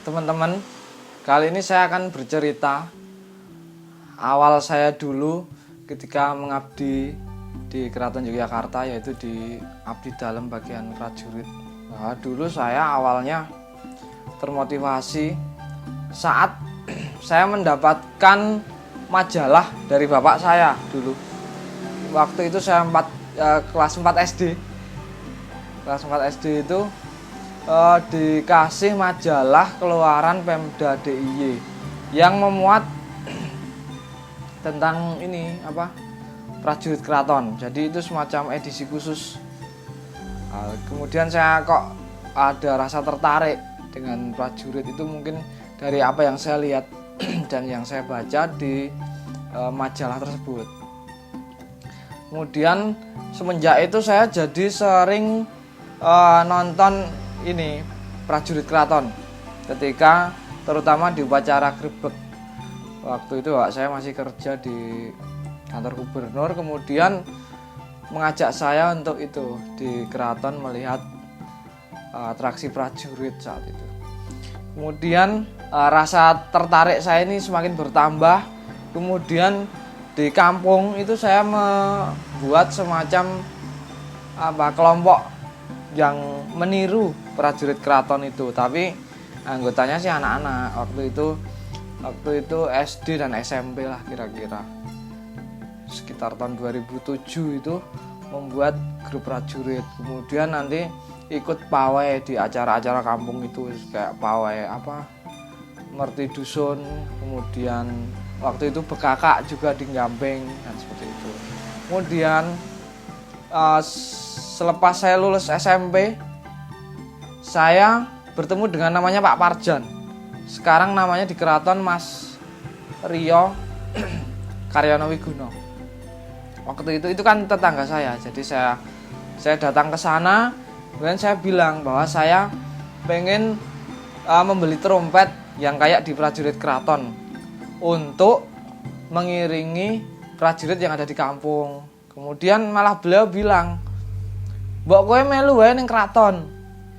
teman-teman, kali ini saya akan bercerita awal saya dulu ketika mengabdi di Keraton Yogyakarta, yaitu di abdi dalam bagian prajurit. Nah, dulu saya awalnya termotivasi saat saya mendapatkan majalah dari bapak saya dulu. Waktu itu saya kelas 4 SD. Kelas 4 SD itu dikasih majalah keluaran Pemda DIY yang memuat tentang prajurit keraton. Jadi itu semacam edisi khusus. Kemudian saya kok ada rasa tertarik dengan prajurit itu, mungkin dari apa yang saya lihat dan yang saya baca di majalah tersebut. Kemudian semenjak itu saya jadi sering nonton prajurit keraton ketika terutama di upacara grebek. Waktu itu saya masih kerja di kantor gubernur, kemudian mengajak saya untuk itu di keraton melihat atraksi prajurit saat itu. Kemudian rasa tertarik saya ini semakin bertambah. Kemudian di kampung itu saya membuat semacam kelompok yang meniru prajurit keraton itu, tapi anggotanya sih anak-anak. Waktu itu SD dan SMP lah kira-kira. Sekitar tahun 2007 itu membuat grup prajurit. Kemudian nanti ikut pawai di acara-acara kampung itu, kayak pawai merti dusun. Kemudian waktu itu bekakak juga di Gampeng dan seperti itu. Kemudian selepas saya lulus SMP, saya bertemu dengan namanya Pak Parjan. Sekarang namanya di keraton Mas Rio Karyono Wiguno. Waktu itu kan tetangga saya. Jadi saya datang ke sana, kemudian saya bilang bahwa saya pengen membeli trompet yang kayak di prajurit keraton untuk mengiringi prajurit yang ada di kampung. Kemudian malah beliau bilang, "Mbok kowe melu wae ning kraton.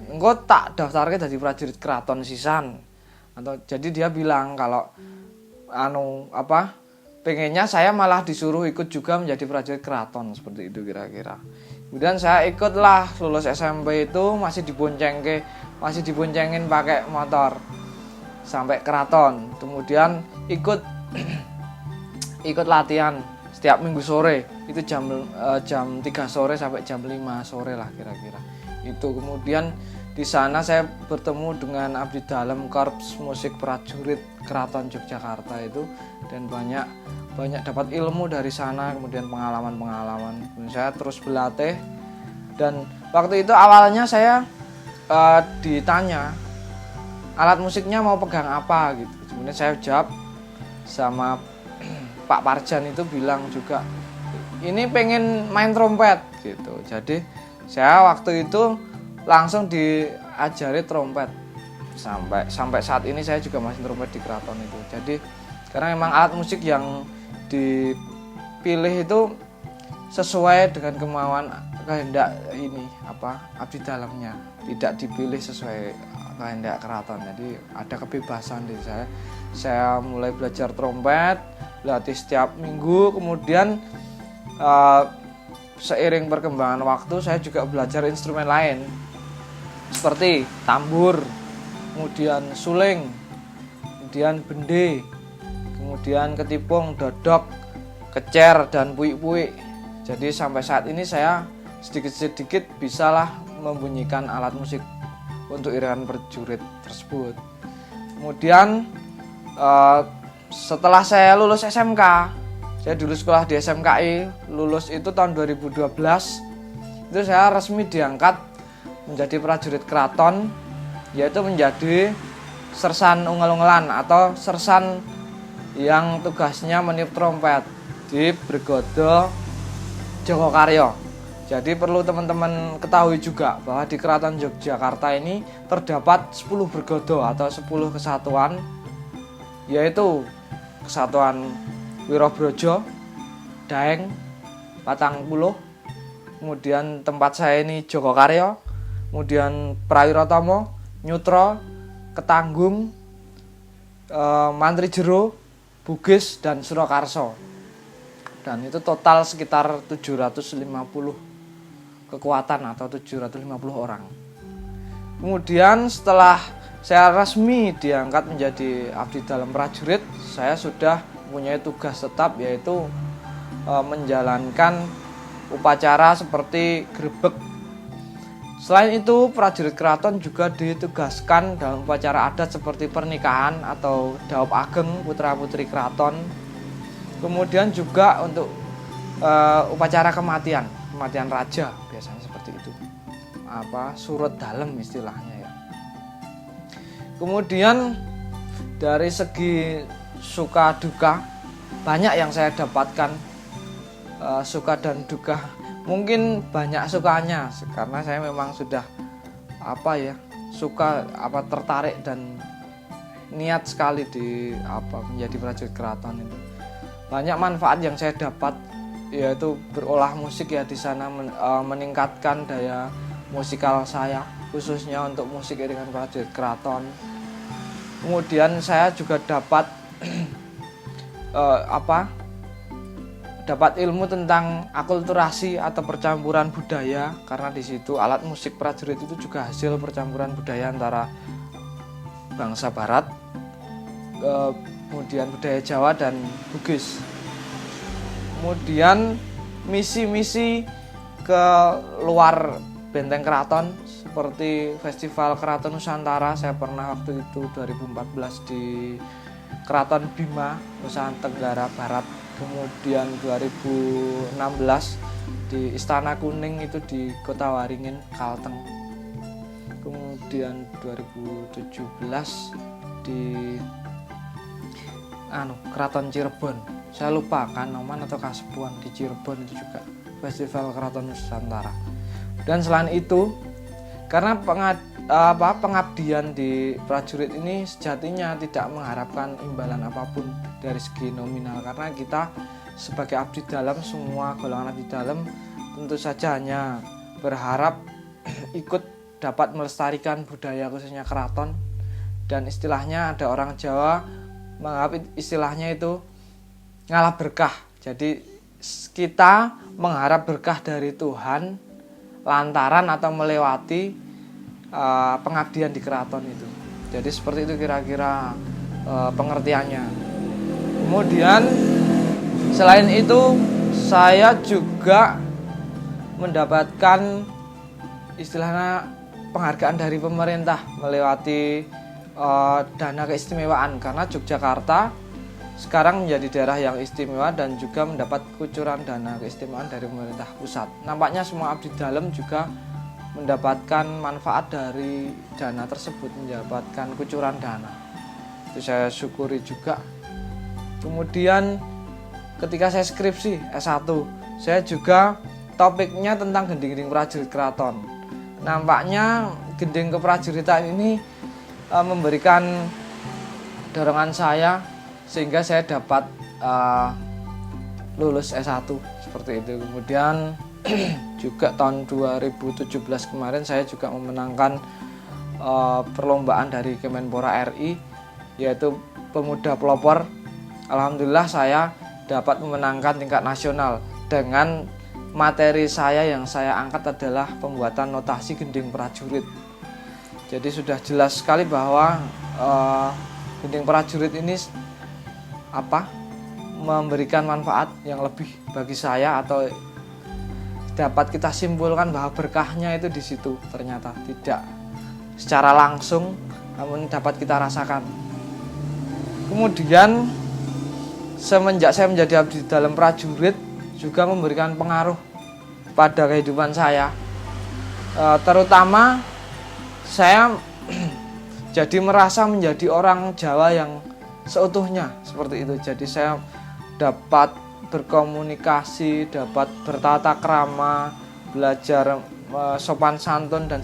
Engko tak daftarke dadi prajurit keraton sisan." Jadi dia bilang kalau pengennya saya malah disuruh ikut juga menjadi prajurit keraton, seperti itu kira-kira. Kemudian saya ikutlah, lulus SMP itu masih diboncengin pakai motor sampai keraton. Kemudian ikut latihan setiap minggu sore. Itu jam 3 sore sampai jam 5 sore lah kira-kira. Itu kemudian di sana saya bertemu dengan abdi dalam Korps Musik Prajurit Keraton Yogyakarta itu, dan banyak dapat ilmu dari sana, kemudian pengalaman. Kemudian saya terus berlatih, dan waktu itu awalnya saya ditanya alat musiknya mau pegang apa gitu. Kemudian saya jawab, sama Pak Parjan itu bilang juga, ini pengen main trompet gitu. Jadi saya waktu itu langsung diajari trompet. Sampai saat ini saya juga masih trompet di keraton itu. Jadi karena memang alat musik yang dipilih itu sesuai dengan kemauan kehendak abdi dalamnya, tidak dipilih sesuai kehendak keraton. Jadi ada kebebasan di saya. Saya mulai belajar trompet, berlatih setiap minggu. Kemudian seiring perkembangan waktu saya juga belajar instrumen lain seperti tambur, kemudian suling, kemudian bende, kemudian ketipung, dodok, kecer, dan puik-puik. Jadi sampai saat ini saya sedikit-sedikit bisalah membunyikan alat musik untuk iringan prajurit tersebut. Kemudian setelah saya lulus SMK, saya dulu sekolah di SMKI, lulus itu tahun 2012, itu saya resmi diangkat menjadi prajurit keraton, yaitu menjadi sersan unggal-unggalan atau sersan yang tugasnya meniup trompet di Brigade Jogokaryo. Jadi perlu teman-teman ketahui juga bahwa di Keraton Yogyakarta ini terdapat 10 brigade atau 10 kesatuan, yaitu Kesatuan Wirobrojo, Daeng, Patangpuluh, kemudian tempat saya ini Jogokaryo, kemudian Prawiro Tomo, Nyutro, Ketanggung, Mantri Jero, Bugis, dan Surakarsa. Dan itu total sekitar 750 kekuatan atau 750 orang. Kemudian setelah saya resmi diangkat menjadi abdi dalam prajurit, saya sudah mempunyai tugas tetap, yaitu menjalankan upacara seperti grebek. Selain itu, prajurit keraton juga ditugaskan dalam upacara adat seperti pernikahan atau daup ageng putra-putri keraton. Kemudian juga untuk upacara kematian raja, biasanya seperti itu. Surut dalem istilahnya ya. Kemudian dari segi suka duka, banyak yang saya dapatkan. Suka dan duka, mungkin banyak sukanya karena saya memang sudah suka tertarik dan niat sekali di menjadi prajurit keraton itu. Banyak manfaat yang saya dapat, yaitu berolah musik ya, di sana meningkatkan daya musikal saya, khususnya untuk musik iringan prajurit keraton. Kemudian saya juga dapat dapat ilmu tentang akulturasi atau percampuran budaya, karena di situ alat musik prajurit itu juga hasil percampuran budaya antara bangsa barat, kemudian budaya Jawa dan Bugis. Kemudian misi-misi ke luar benteng keraton seperti Festival Keraton Nusantara, saya pernah waktu itu 2014 di Keraton Bima, Nusa Tenggara Barat. Kemudian 2016 di Istana Kuning itu di Kota Waringin, Kalteng. Kemudian 2017 di Keraton Cirebon. Saya lupa Kanoman atau Kasepuan, di Cirebon itu juga Festival Keraton Nusantara. Dan selain itu, karena pengabdian di prajurit ini sejatinya tidak mengharapkan imbalan apapun dari segi nominal, karena kita sebagai abdi dalam, semua golongan abdi dalam tentu saja hanya berharap ikut dapat melestarikan budaya khususnya keraton. Dan istilahnya ada orang Jawa menganggap istilahnya itu ngalah berkah. Jadi kita mengharap berkah dari Tuhan lantaran atau melewati pengabdian di keraton itu. Jadi seperti itu kira-kira pengertiannya. Kemudian selain itu saya juga mendapatkan istilahnya penghargaan dari pemerintah melewati dana keistimewaan, karena Yogyakarta sekarang menjadi daerah yang istimewa dan juga mendapat kucuran dana keistimewaan dari pemerintah pusat. Nampaknya semua abdi dalam juga mendapatkan manfaat dari dana tersebut, mendapatkan kucuran dana. Itu saya syukuri juga. Kemudian ketika saya skripsi S1, saya juga topiknya tentang gending-gending prajurit keraton. Nampaknya gending keprajuritan ini memberikan dorongan saya sehingga saya dapat lulus S1 seperti itu. Kemudian juga tahun 2017 kemarin saya juga memenangkan perlombaan dari Kemenpora RI, yaitu Pemuda Pelopor. Alhamdulillah saya dapat memenangkan tingkat nasional dengan materi saya yang saya angkat adalah pembuatan notasi gending prajurit. Jadi sudah jelas sekali bahwa gending prajurit ini memberikan manfaat yang lebih bagi saya, atau dapat kita simpulkan bahwa berkahnya itu di situ, ternyata tidak secara langsung namun dapat kita rasakan. Kemudian semenjak saya menjadi abdi dalam prajurit juga memberikan pengaruh pada kehidupan saya, terutama saya jadi merasa menjadi orang Jawa yang seutuhnya seperti itu. Jadi saya dapat berkomunikasi, dapat bertata krama, belajar sopan santun dan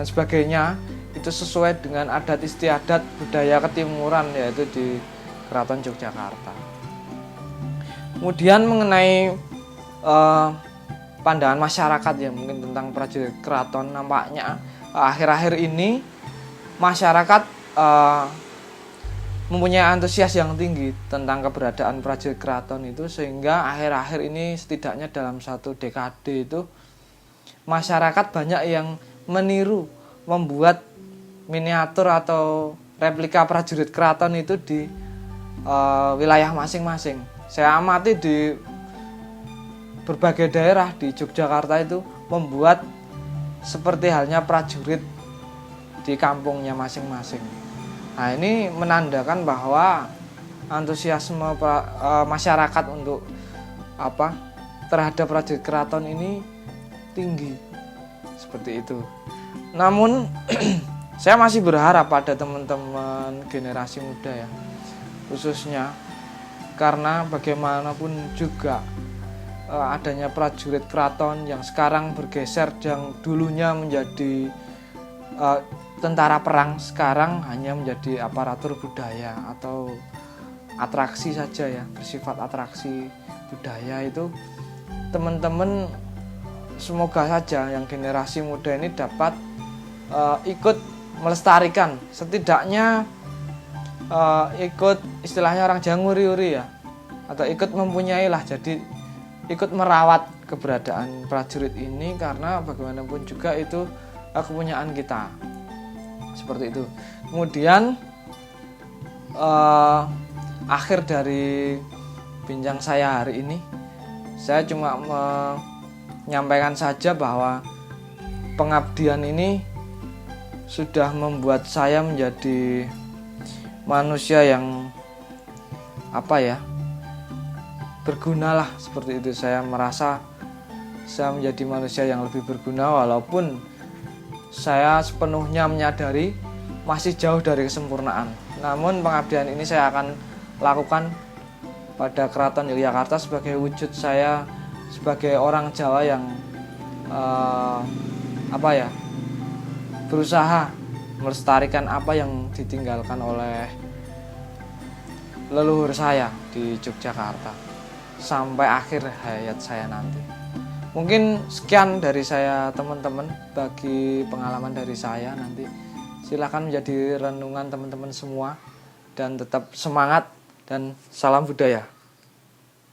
sebagainya. Itu sesuai dengan adat istiadat budaya ketimuran, yaitu di Keraton Yogyakarta. Kemudian mengenai pandangan masyarakat ya mungkin tentang prajurit keraton, nampaknya akhir-akhir ini masyarakat eh, mempunyai antusias yang tinggi tentang keberadaan prajurit keraton itu, sehingga akhir-akhir ini setidaknya dalam 1 dekade itu masyarakat banyak yang meniru membuat miniatur atau replika prajurit keraton itu di wilayah masing-masing. Saya amati di berbagai daerah di Yogyakarta itu membuat seperti halnya prajurit di kampungnya masing-masing. Nah, ini menandakan bahwa antusiasme masyarakat untuk terhadap prajurit keraton ini tinggi, seperti itu. Namun saya masih berharap pada teman-teman generasi muda ya, khususnya karena bagaimanapun juga adanya prajurit keraton yang sekarang bergeser, yang dulunya menjadi tentara perang, sekarang hanya menjadi aparatur budaya atau atraksi saja ya, bersifat atraksi budaya. Itu teman-teman semoga saja yang generasi muda ini dapat ikut melestarikan, setidaknya ikut, istilahnya orang Jawa nguri-uri ya, atau ikut mempunyai lah, jadi ikut merawat keberadaan prajurit ini, karena bagaimanapun juga itu kepunyaan kita, seperti itu. Kemudian akhir dari bincang saya hari ini, saya cuma menyampaikan saja bahwa pengabdian ini sudah membuat saya menjadi manusia yang berguna lah, seperti itu. Saya merasa saya menjadi manusia yang lebih berguna, walaupun saya sepenuhnya menyadari masih jauh dari kesempurnaan. Namun pengabdian ini saya akan lakukan pada Keraton Yogyakarta sebagai wujud saya sebagai orang Jawa yang berusaha melestarikan apa yang ditinggalkan oleh leluhur saya di Yogyakarta sampai akhir hayat saya nanti. Mungkin sekian dari saya teman-teman, bagi pengalaman dari saya nanti. Silakan menjadi renungan teman-teman semua, dan tetap semangat dan salam budaya.